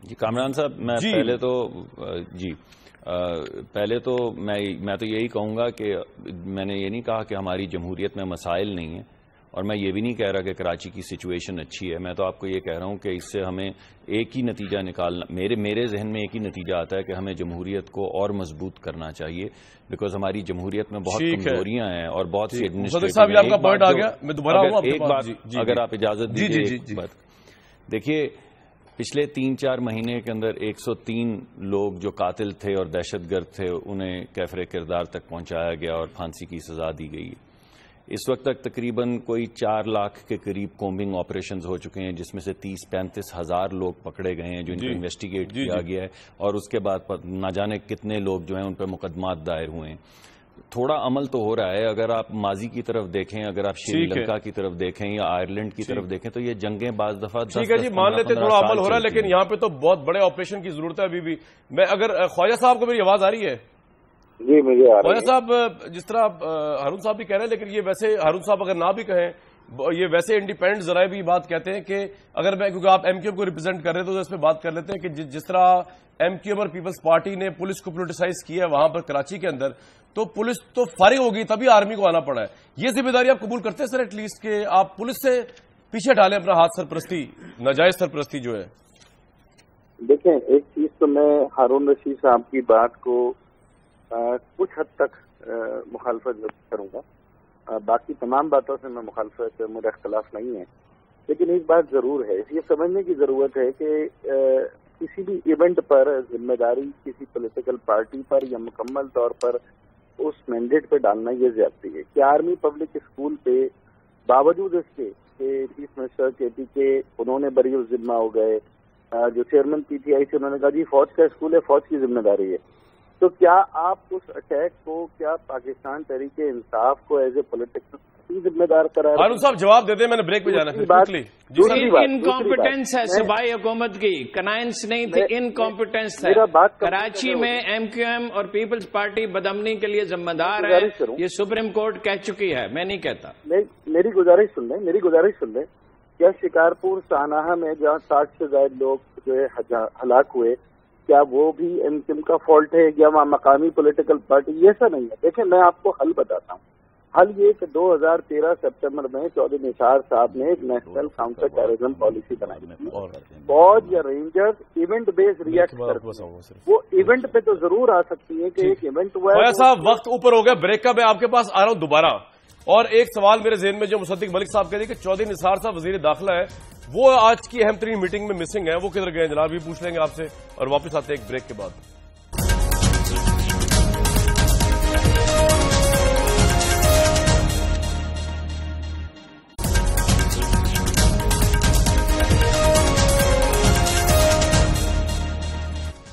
جی کامران صاحب, میں پہلے تو میں تو یہی کہوں گا کہ میں نے یہ نہیں کہا کہ ہماری جمہوریت میں مسائل نہیں ہیں, اور میں یہ بھی نہیں کہہ رہا کہ کراچی کی سچویشن اچھی ہے. میں تو آپ کو یہ کہہ رہا ہوں کہ اس سے ہمیں ایک ہی نتیجہ نکالنا, میرے ذہن میں ایک ہی نتیجہ آتا ہے کہ ہمیں جمہوریت کو اور مضبوط کرنا چاہیے, بیکاز ہماری جمہوریت میں بہت کمزوریاں ہیں اور بہت سی ایک بات اگر آپ اجازت دیجیے. دیکھیے, پچھلے 3-4 مہینے کے اندر 103 لوگ جو قاتل تھے اور دہشت گرد تھے انہیں کیفر کردار تک پہنچایا گیا اور پھانسی کی سزا دی گئی. اس وقت تک تقریباً کوئی 4 لاکھ کے قریب کومبنگ آپریشنز ہو چکے ہیں، جس میں سے 30-35 ہزار لوگ پکڑے گئے ہیں جو ان کو انویسٹیگیٹ کیا گیا ہے، اور اس کے بعد نہ جانے کتنے لوگ جو ہیں ان پہ مقدمات دائر ہوئے ہیں۔ تھوڑا عمل تو ہو رہا ہے، اگر آپ ماضی کی طرف دیکھیں، اگر آپ شری لنکا کی طرف دیکھیں یا آئرلینڈ کی طرف دیکھیں تو یہ جنگیں بعض دفعہ ٹھیک ہے جی، مان لیتے تھوڑا عمل ہو رہا ہے، لیکن یہاں پہ تو بہت بڑے آپریشن کی ضرورت ہے ابھی بھی۔ میں اگر خواجہ صاحب کو میری آواز آ رہی ہے؟ جی مجھے آ رہی ہے۔ خواجہ صاحب جس طرح ہارون صاحب بھی کہہ رہے ہیں، لیکن یہ ویسے ہارون صاحب اگر نہ بھی کہیں، یہ ویسے انڈیپینڈنٹ ذرائع بھی بات کہتے ہیں کہ اگر میں، کیونکہ آپ ایم کیو ایم کو ریپرزینٹ کر رہے ہیں تو اس پہ بات کر لیتے ہیں کہ جس طرح ایم کیو ایم اور پیپلز پارٹی نے پولیس کو پولیٹیسائز کیا ہے وہاں پر کراچی کے اندر، تو پولیس تو فارغ ہوگی تبھی آرمی کو آنا پڑا ہے۔ یہ ذمہ داری آپ قبول کرتے ہیں سر ایٹ لیسٹ کہ آپ پولیس سے پیچھے ڈالیں اپنا ہاتھ سرپرستی، ناجائز سرپرستی جو ہے؟ دیکھیں، ایک چیز تو میں ہارون رشید صاحب کی بات کو کچھ حد تک مخالفت کروں گا، باقی تمام باتوں سے میں مخالفت، میرا اختلاف نہیں ہے، لیکن ایک بات ضرور ہے، یہ سمجھنے کی ضرورت ہے کہ کسی بھی ایونٹ پر ذمہ داری کسی پولیٹیکل پارٹی پر یا مکمل طور پر اس مینڈیٹ پہ ڈالنا یہ زیادتی ہے کہ آرمی پبلک اسکول پہ باوجود اس کے کہ چیف منسٹر کے پی کے انہوں نے بری ذمہ ہو گئے، جو چیئرمین پی ٹی آئی سے انہوں نے کہا جی فوج کا اسکول ہے، فوج کی ذمہ داری ہے، تو کیا آپ اس اٹیک کو، کیا پاکستان تحریک انصاف کو ایز اے پولیٹیکل ذمہ دار قرار؟ ہارون صاحب جواب دیتے ہیں، میں نے بریک پہ جانا ہے۔ انکمپیٹنس ہے صوبائی حکومت کی، کنائنس نہیں تھی، انکمپیٹنس ہے۔ کراچی میں ایم کیو ایم اور پیپلز پارٹی بدامنی کے لیے ذمہ دار ہے، یہ سپریم کورٹ کہہ چکی ہے، میں نہیں کہتا۔ میری گزارش سن لیں، کیا شکارپور سانحہ میں جہاں 60 سے زائد لوگ جو ہے ہلاک ہوئے، کیا وہ بھی ایم کیو ایم کا فالٹ ہے یا وہاں مقامی پولیٹیکل پارٹی؟ یہ ایسا نہیں ہے۔ دیکھیں، میں آپ کو حل بتاتا ہوں۔ حل یہ کہ 2013 سپٹمبر میں چودھری نثار صاحب نے ایک نیشنل کاؤنٹر ٹیررزم پالیسی بنائی تھی۔ فوج یا رینجرز ایونٹ بیس ریئیکٹ کرتے ہیں، وہ ایونٹ پہ تو ضرور آ سکتی ہے کہ ایک ایونٹ ہوا ہے۔ صاحب وقت اوپر ہو گیا، بریک کا میں آپ کے پاس آ رہا ہوں دوبارہ، اور ایک سوال میرے ذہن میں جو مصدق ملک صاحب کہہ رہے کہ چودھری نثار صاحب وزیر داخلہ ہے، وہ آج کی اہم ترین میٹنگ میں مسنگ ہے، وہ کدھر گئے جناب؟ بھی پوچھ لیں گے آپ سے اور واپس آتے ہیں ایک بریک کے بعد۔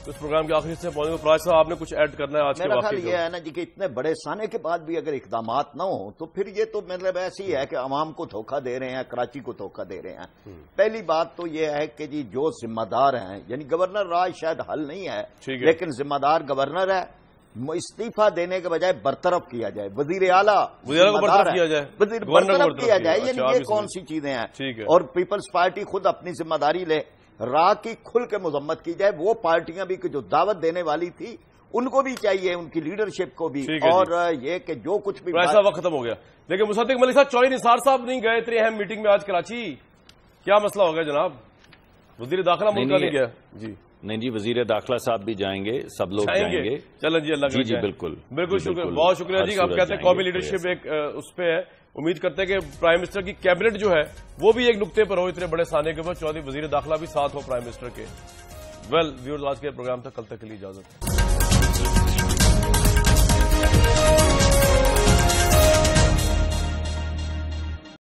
اس پروگرام کے آخری سے پہنچے فراج صاحب، آپ نے کچھ ایڈ کرنا ہے آج کے میرا واقعے خیال یہ ہے نا جی کہ اتنے بڑے سانے کے بعد بھی اگر اقدامات نہ ہوں تو پھر یہ تو مطلب ایسی ہے کہ عوام کو دھوکہ دے رہے ہیں، کراچی کو دھوکہ دے رہے ہیں۔ پہلی بات تو یہ ہے کہ جی جو ذمہ دار ہیں، یعنی گورنر راج شاید حل نہیں ہے، لیکن ذمہ دار گورنر ہے، استعفی دینے کے بجائے برطرف کیا جائے، وزیر اعلیٰ برطرف کیا جائے، یعنی یہ کون سی چیزیں ہیں؟ اور پیپلز پارٹی خود اپنی ذمہ داری لے، راہ کی کھل کے مذمت کی جائے، وہ پارٹیاں بھی جو دعوت دینے والی تھی ان کو بھی چاہیے، ان کی لیڈرشپ کو بھی، اور یہ کہ جو کچھ بھی ایسا وقت ختم ہو گیا۔ لیکن مصدق ملک صاحب، چودھری نثار صاحب نہیں گئے اتنی اہم میٹنگ میں آج کراچی، کیا مسئلہ ہو گیا جناب؟ وزیر داخلہ ملک کا نہیں گیا؟ جی نہیں جی، وزیر داخلہ صاحب بھی جائیں گے، سب لوگ جائیں گے۔ چلیں جی، اللہ جی بالکل بالکل شکریہ، بہت شکریہ جی۔ آپ کہتے ہیں قومی لیڈرشپ ایک اس پہ ہے، امید کرتے ہیں کہ پرائم منسٹر کی کیبنٹ جو ہے وہ بھی ایک نقطے پر ہو اتنے بڑے سانے کے اوپر، چودھری وزیر داخلہ بھی ساتھ ہو پرائم منسٹر کے۔ ویل ویورز، آج کے پروگرام تک، کل تک کے لیے اجازت۔